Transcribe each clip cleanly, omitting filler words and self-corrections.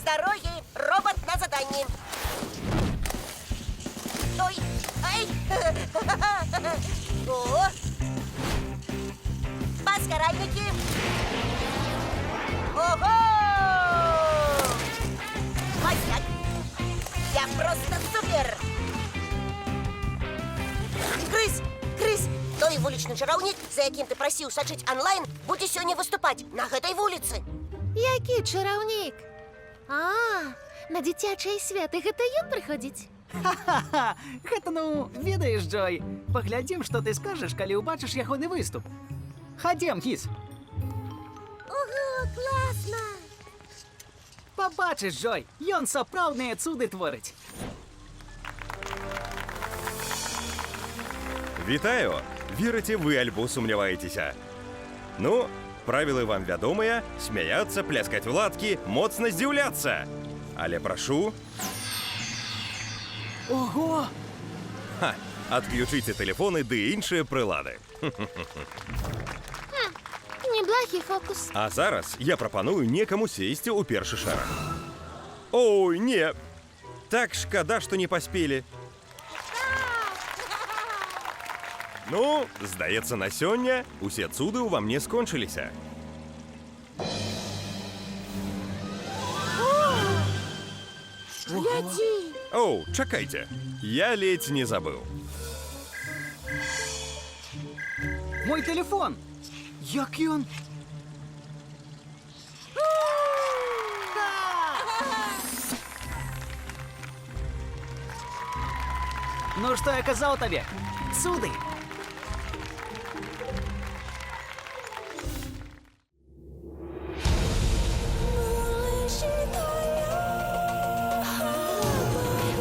дороги! Робот на задании! Ой! Ай! О! Поскорайники! Ого! Маяк! Я просто супер! Крыс! Крыс! Той вулічны чараўнік, за якім ты прасіў сачыць онлайн, будзе сёння выступаць на гэтай вуліцы. Які чараўнік? На дзіцячыя святы гэта ён прыходзіць? Ха-ха-ха! Гэта, ну, ведаеш, Джой, паглядзім, што ты скажаш, калі ўбачыш ягоны выступ. Хадзем, кіс. Ого, класна! Пабачыш, Джой, ён сапраўдныя цуды творыць. Вітаю! Верыце вы альбо сумняваецеся? Ну, правілы вам вядомыя: смяяцца, пляскаць у ладкі, моцна здзіўляцца. Але прашу... Ого! Адключыце тэлефоны ды іншыя прылады. Неблагі фокус. А зараз я прапаную некаму сесці ў першы шарах. Ой, не! Так шкада, што не паспелі. Ну, здаецца, на сёння усе цуды ўва мне скончыліся. Глядзі! Оу, чакайце, я ледзь не забыў. Мой тэлефон! Як ён? Ну, што я казаў табе? Цуды!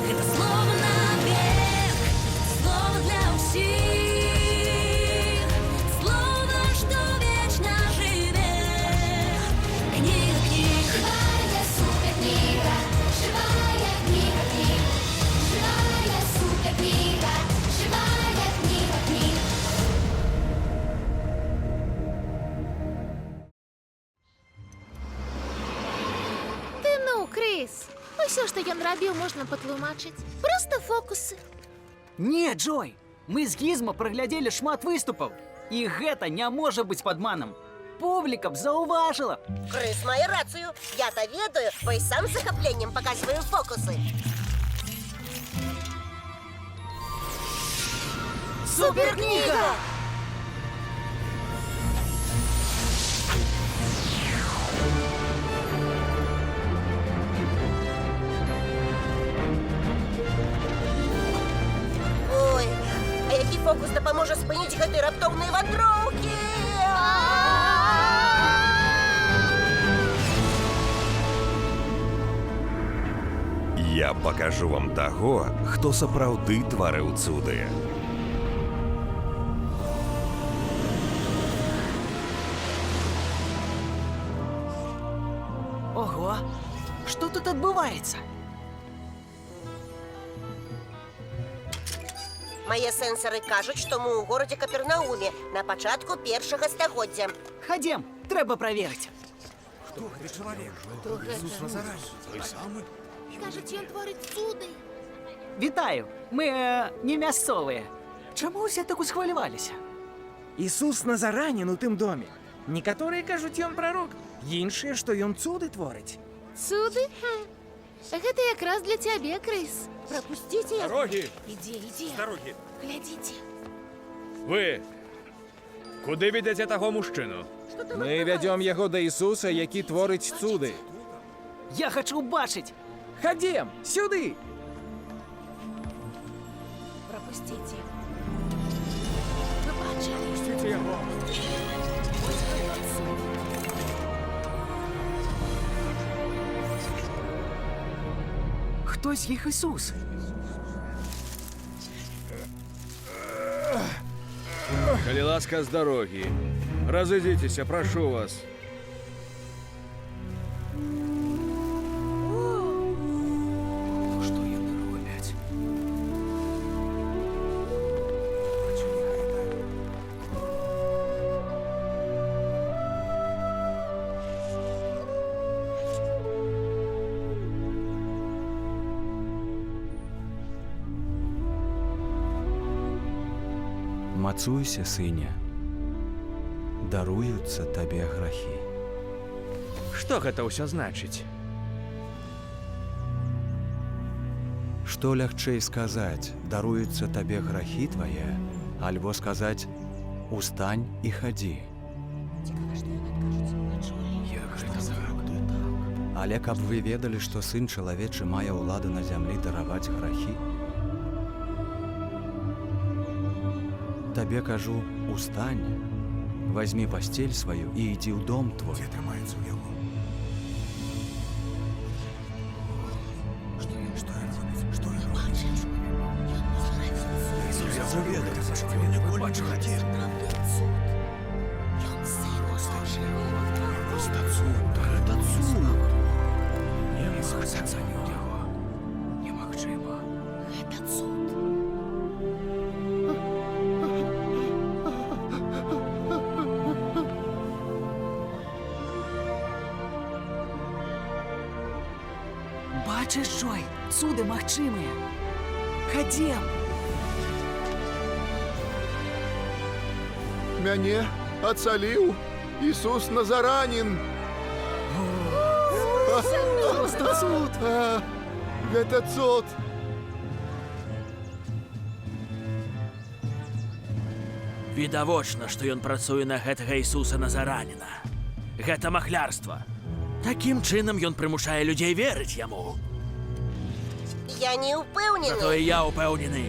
Гэта слова навек, слова для ўсіх, слова, што вечна жыве. Кніга кніг. Жывая суперкніга, жывая кніга кніг. Жывая суперкніга, жывая кніга кніг. Ты ну, Крыс! Усё, што ён рабіў, можна патлумачыць. Проста фокусы. Не, Джой! Мы з Гізма праглядзелі шмат выступаў. І гэта не можа быць падманам. Публіка б заўважыла. Крыс мае рацыю. Я-то ведаю, бо і сам з захапленнем паказваю фокусы. Суперкніга! Ой, а які фокус дапаможа спыніць гэтай раптоўнай вандроўкі? Я пакажу вам таго, хто сапраўды тварыў цуды. Ого! Што тут адбываецца? Мае сэнсары кажуць, што мы ў горадзе Капернауме на пачатку першага стагоддзя. Хадзем, трэба праверыць. Кажуць, ён творыць цуды. Вітаю, мы не мясцовыя. Чаму ўсе так усхваляваліся? Ісус Назаранін у тым доме. Некаторыя кажуць, ён прарок, іншыя, што ён цуды творыць. Цуды? Гэта якраз для цябе, Крыс. Прапусціце яго. Дорогі! Ідзе, ідзе. Дарогі! Глядзіце. Ви! Куди ведете таго мужчыну? Мы вядём яго да Ісуса, які творыць цуды. Я хачу бачыць. Хадзем, сюды! Прапусціце. Вы бачылі? Пусціце яго! Хто з іх Ісус? Калі ласка, з дарогі. Разыдзіцеся, прашу вас. Што яны робяць? Мацуйся, сыне. Даруюцца табе грахі. Што гэта ўсё значыць? Што лягчэй сказаць, даруюцца табе грахі твае, альбо сказаць: устань і хадзі. Але каб вы ведалі, што сын чалавечы мае ўладу на зямлі дараваць грахі, табе кажу: устань, вазьмі пасцель сваю і ідзі ў дом твой. Дзе трымаецца ў яго? Бачиш, Джой, цуди магчымыя. Хадзем! Мяне ацаліў Ісус Назаранін. Просто цуд! Гэта цуд. Відавочна, што ён працуе на гэтага Ісуса Назараніна. Гэта махлярства. Такім чынам ён прымушае людзей верыць яму. Я не ўпэўнены. Зато і я ўпэўнены.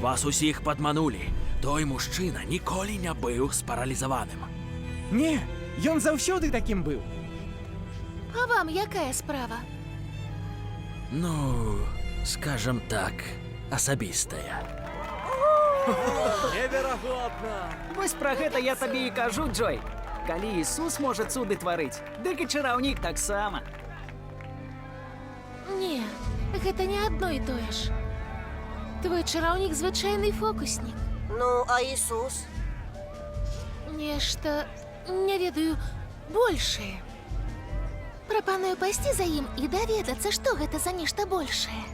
Вас усіх падманулі. Той мужчына ніколі не быў спаралізаваным. Не, ён заўсёды такім быў. А вам якая справа? Ну, скажам так, асабістая. Вось пра гэта я табе і кажу, Джой. Калі Ісус можа цуды тварыць, дык і чараўнік таксама. Не, гэта не адно і тое ж. Твой чараўнік звычайны фокуснік. Ну, а Ісус? Нешта, не ведаю, большае. Прапаную пайсці за ім і даведацца, што гэта за нешта большае.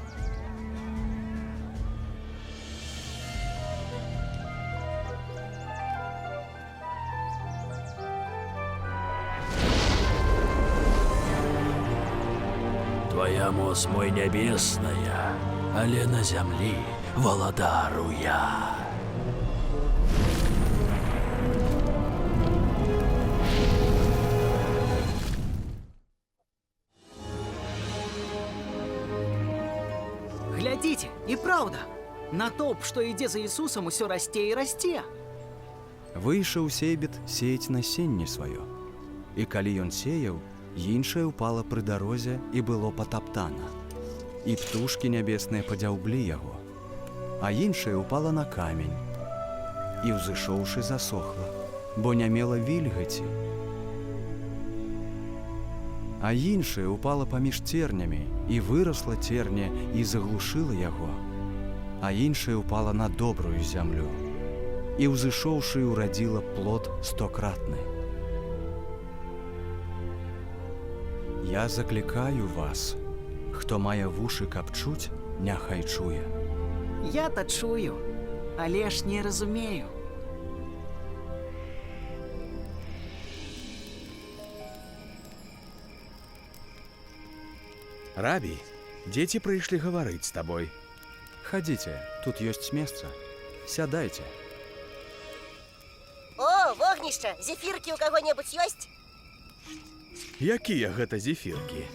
Твоя моц мой нябесная, але на зямлі валадару я. Глядзіце, і праўда. Натоўп, што ідзе за Ісусам, усё расце і расце. Выйшаў сейбет сеяць насенне сваё. І калі ён сеяў, іншае ўпала пры дарозе і было патаптана. І птушкі нябесныя падзяўблі яго. А іншае ўпала на камень. І ўзышоўшы засохла, бо не мела вільгаці. А іншае ўпала паміж цернямі, і вырасла церня і заглушыла яго. А іншае ўпала на добрую зямлю. І ўзышоўшы урадзіла плод 100-кратны. Я заклікаю вас, хто мае вушы, каб чуць, няхай чуе. Я-то чую, але ж не разумею. Рабі, дзеці прыйшлі гаварыць з табой. Хадзіце, тут ёсць месца. Сядайце. О, вогнішча, зефіркі ў каго-небудзь ёсць? Якія гэта зефіркі?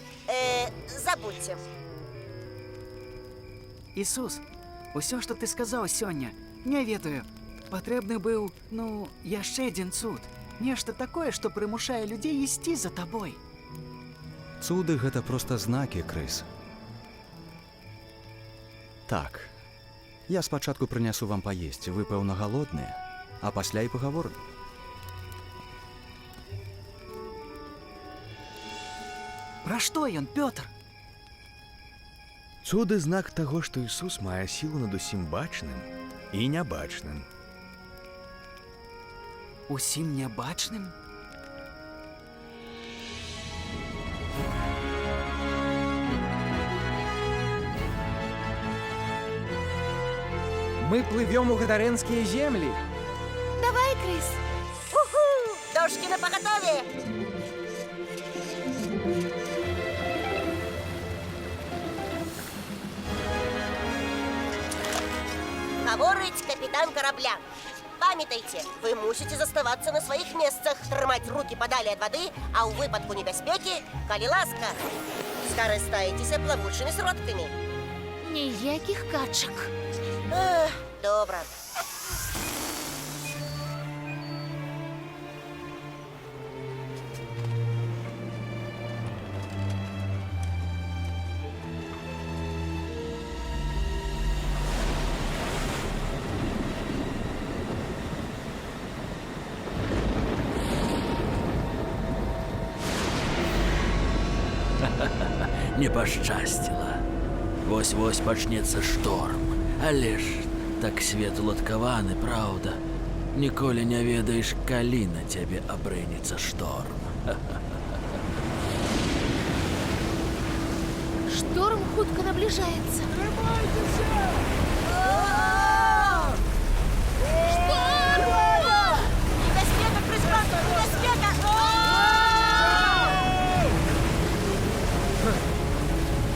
Забудьце. Ісус, усё, што ты сказаў сёння, не ведаю. Патрэбны быў, яшчэ адзін цуд. Нешта такое, што прымушае людзей ісці за табой. Цуды гэта проста знакі, Крыс. Так. Я спачатку прынясу вам паесці, вы, пэўна, галодныя, а пасля і пагаворым. Пра што ён, Пётр? Цуды знак таго, што Ісус мае сілу над усім бачным і нябачным. Усім нябачным? Мы плывем у гадарэнскія землі. Крис. Уху! Дошки на поготове! Гаворить капітан корабля. Пам'ятайте, ви мусите заставатися на своїх місцях, тримати руки подалі від води, а у випадку небезпеки, коли ласка, скористайтеся плавучими сродками. Ніяких качок. Ех, добре. Не пашчасціла. Вось-вось пачнецца шторм. Але ж так свет уладкаваны, праўда. Ніколі не ведаеш, калі на цябе абрынецца шторм. Шторм хутка наближаецца. Небезпека, Крис-Крос, небезпека!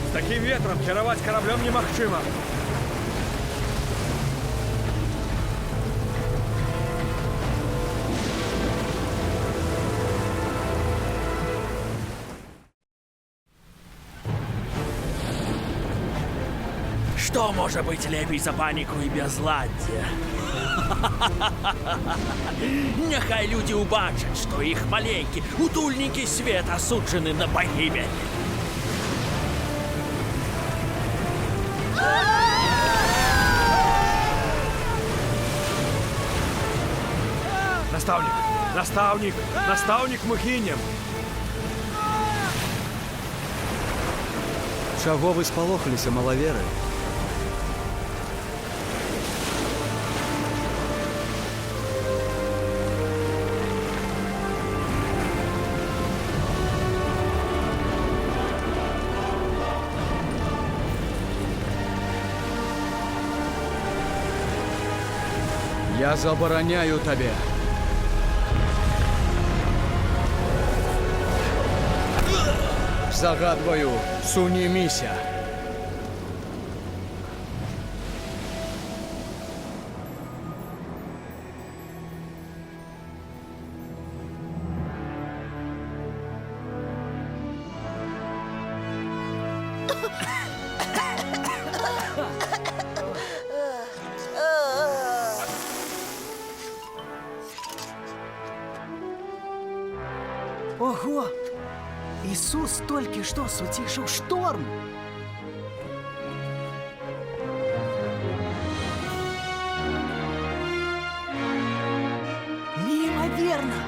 С таким ветром кіраваць кораблем немагчыма. Што можа быць лепей за паніку і бязладдзе? Няхай людзі ўбачаць, што іх маленькі, утульнікі свет асуджаны на пагібель. Наставник! Наставник! Наставник, мы гінем! Чаго вы спалохаліся, малаверы? Я забараняю табе. Загадваю, суніміся. Ого! Ісус толькі што суцішыў шторм! Неймаверна!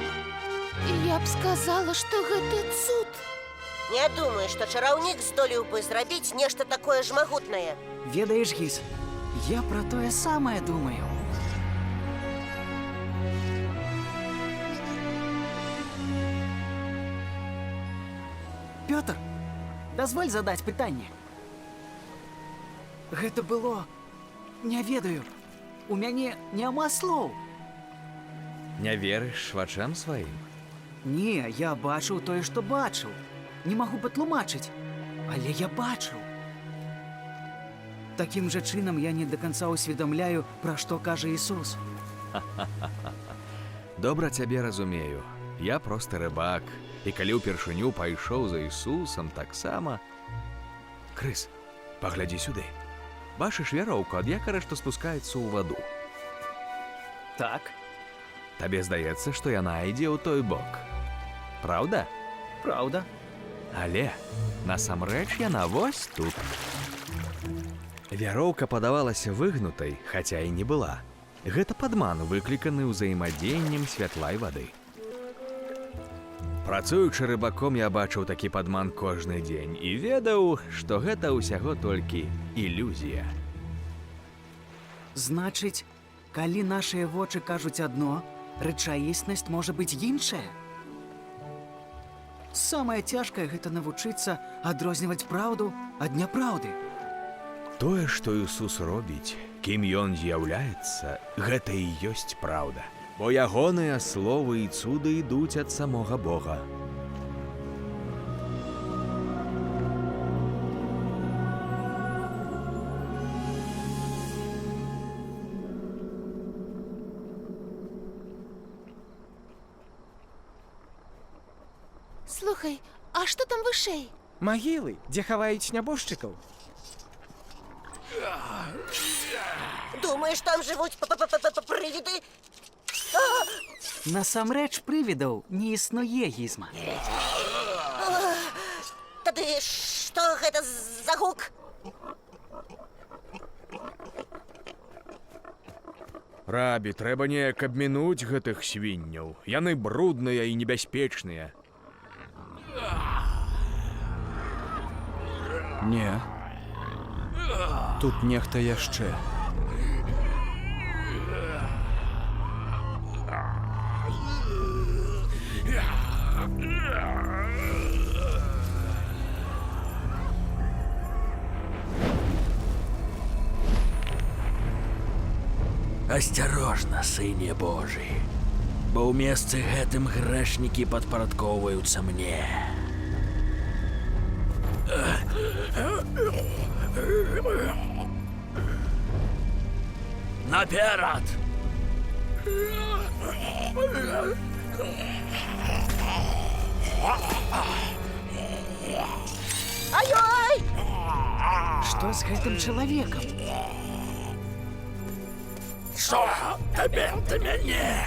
Я б сказала, што гэта цуд. Не думаю, што чараўнік здолеў бы зрабіць нешта такое ж магутнае. Ведаеш, Гіс, я пра тое самае думаю. Пётр, дазволь задаць пытанне. Гэта было... Не ведаю. У мяне няма слоў. Не верыш вачам сваім? Не, я бачыў тое, што бачыў. Не магу патлумачыць, але я бачыў. Такім жа чынам я не да канца ўсведамляю, пра што кажа Ісус. Добра цябе разумею. Я проста рыбак. І калі ўпершыню пайшоў за Ісусам таксама... Крыс, паглядзі сюды. Бачыш вяроўку ад якара, што спускаецца ў ваду? Так. Табе здаецца, што яна ідзе ў той бок. Праўда? Праўда. Але насамрэч яна вось тут. Вяроўка падавалася выгнутай, хаця і не была. Гэта падман, выкліканы ўзаемадзеяннем святла і вады. Працуючы рыбаком, я бачыў такі падман кожны дзень і ведаў, што гэта ўсяго толькі ілюзія. Значыць, калі нашыя вочы кажуць адно, рэчаіснасць можа быць іншая. Самае цяжкае гэта навучыцца адрозніваць праўду ад няпраўды. Тое, што Ісус робіць, кім Ён з'яўляецца, гэта і ёсць праўда. бо ягоныя словы і цуды ідуць ад самога Бога. Слухай, а што там вышэй? Магілы, дзе хаваюць нябожчыкаў. Думаешь, там живуть привиды? Насамрэч прывідаў не існуе, Гізма. Тады што гэта за гук? Рабі, трэба неяк абмінуць гэтых свінняў. Яны брудныя і небяспечныя. Не. Тут нехта яшчэ. Асцярожна, сыне Божы, бо ў месцы гэтым грэшнікі падпарадкоўваюцца мне. Наперад! Ай-ой! Што з гэтым чалавекам? Що тебе до мене,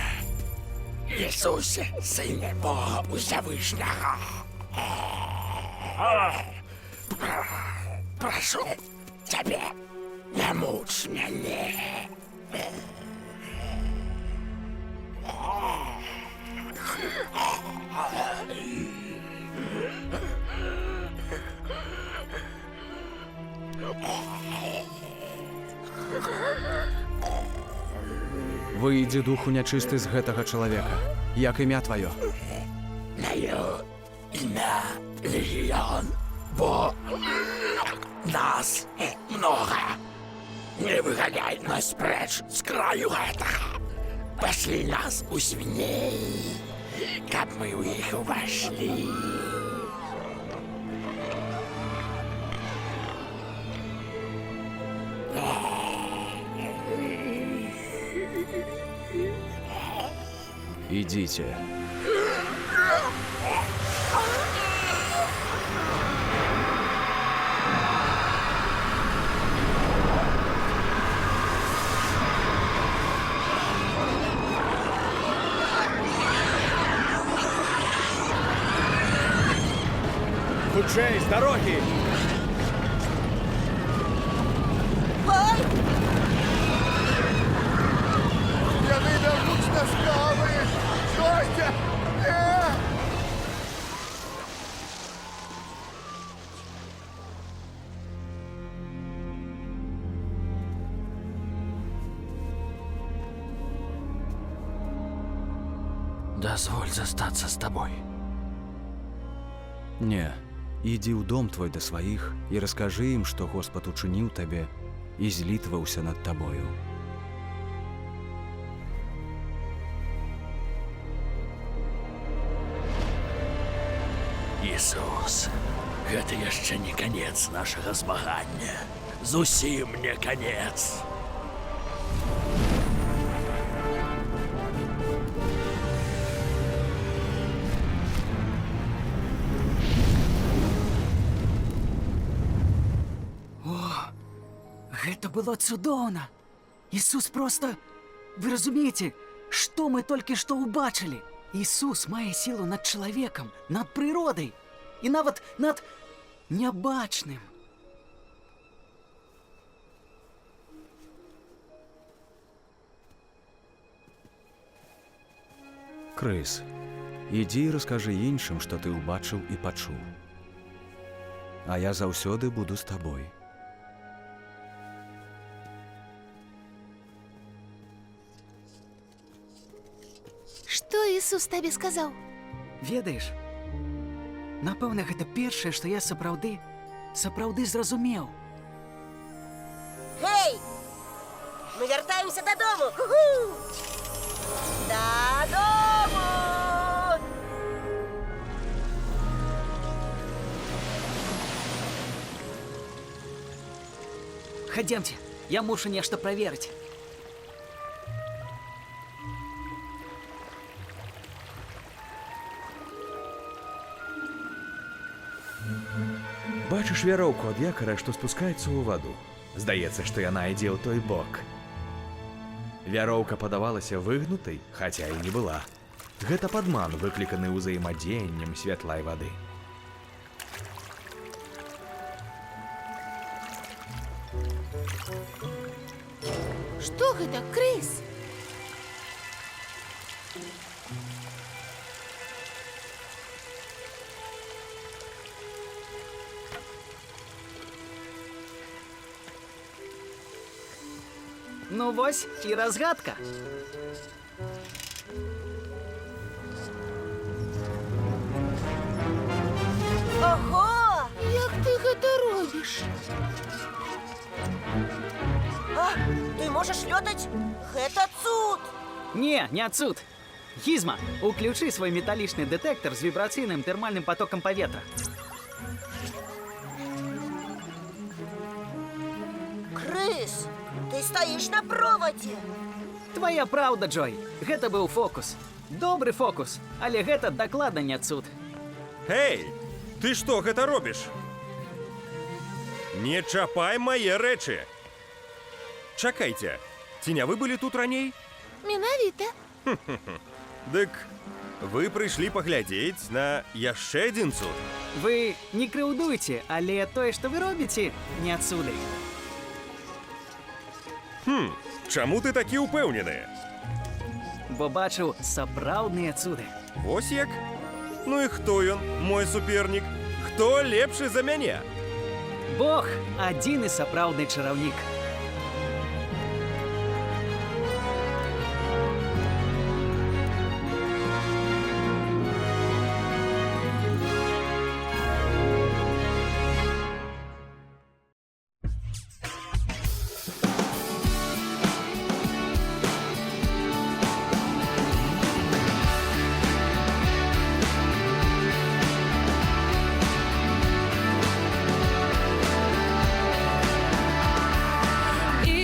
Ісусе, Сине Бога Усевишнього? Прошу тебе, не муч мене. Выйдзі духу нячысты з гэтага чалавека. Як імя тваё? Мое імя Легіон, бо нас много. Не выганяй нас прэч з краю гэтага. Пашлі нас у свіней, каб мы ў іх увайшлі. Ідзіце. Хутчэй, з дарогі! Ой! Яны вярнуць на скалы! Стойце! Не! Дазволь застацца з табой. Не. Ідзі ў дом твой да сваіх і раскажы ім, што Господ учыніў табе і злітваўся над табою. Ісус, гэта яшчэ не канец нашага змагання. Зусім не канец. Гэта было цудоўна. Ісус проста... Вы разумееце, што мы толькі што ўбачылі? Ісус мае сілу над чалавекам, над прыродай і нават над нябачным. Крыс, ідзі і раскажы іншым, што ты ўбачыў і пачуў. А я заўсёды буду з табой. Што Ісус табе сказаў? Ведаеш, напэўна, гэта першае, што я сапраўды зразумеў. Гей! Мы вяртаемся дадому! Ху-ху! До дому! Ходемте, я мушу нечто проверить. Бачыш вяроўку ад якара, што спускаецца ў ваду. Здаецца, што яна ідзе ў той бок. Вяроўка падавалася выгнутай, хаця і не была. Гэта падман, выкліканы ўзаемадзеяннем святла і вады. Што гэта, Крыс? Ну вось і разгадка. Ого! Як ты гэта робіш? А, ты можаш лётаць? Гэта цуд! Не, не цуд. Гізма, уключи свой металічны дэтэктар з вібрацыйным тэрмальным потокам паветра. Крыс, ты стаіш на проводзе. Твоя праўда, Джой. Гэта быў фокус. Добры фокус, але гэта дакладна не цуд. Гей, ты што гэта робіш? Не чапай мае рэчы. Чакайце, ці не вы былі тут раней? Менавіта. Дык вы прыйшлі паглядзець на яшчэ адзін цуд. Вы не крыўдуйце, але тое, што вы робіце, не адсюды. Чаму ты такі ўпэўнены? Бо бачыў сапраўдныя цуды. Вось як? Ну і хто ён, мой супернік? Хто лепшы за мяне? Бог адзіны сапраўдны чараўнік.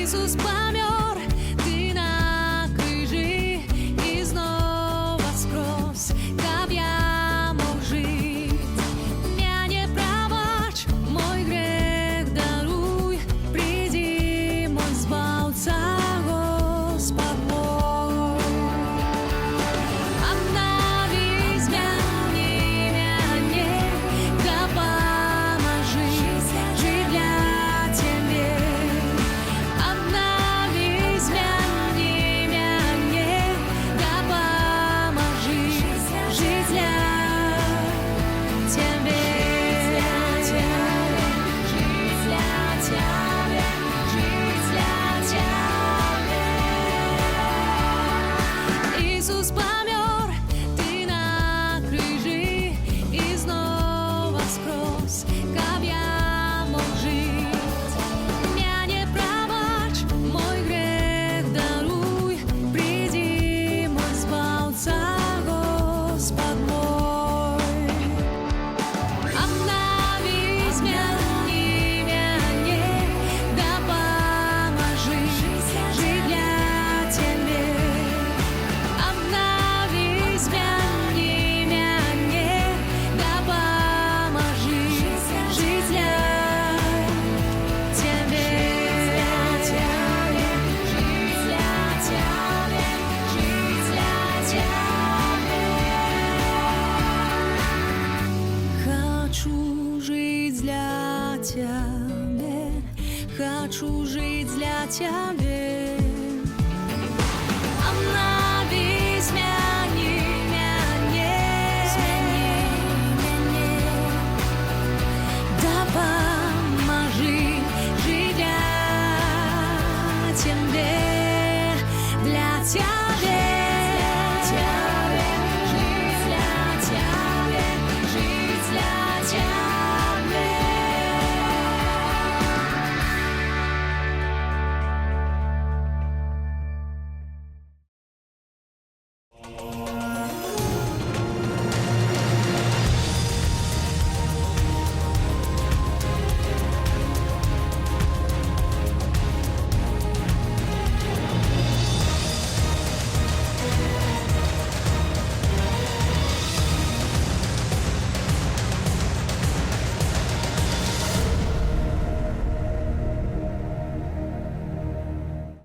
Ісус памёр, ты на крыжы і зноў воскрос, каб я мог жыць. Мяне прабач, мой грэх даруй, прыйдзі, мой збаўца, Господ мой. Обнови, змяни мяне, дапамажы жыць для Цябе. Обнови, змяни мяне, дапамажы жыць для Цябе. Жыць для Цябе, жыць для Цябе. Ісус памёр, ты на крыжы і зноў воскрос, каб я мог жыць. Мяне прабач, мой грэх даруй, прыйдзі, мой збаўца, Господ мой. Обнови, змяни мяне, дапамажы жыць для Цябе. Обнови, змяни мяне, дапамажы жыць для Цябе. Жыць для Цябе, жыць для Цябе. Хочу жить для Тебя, хочу жить для Тебя.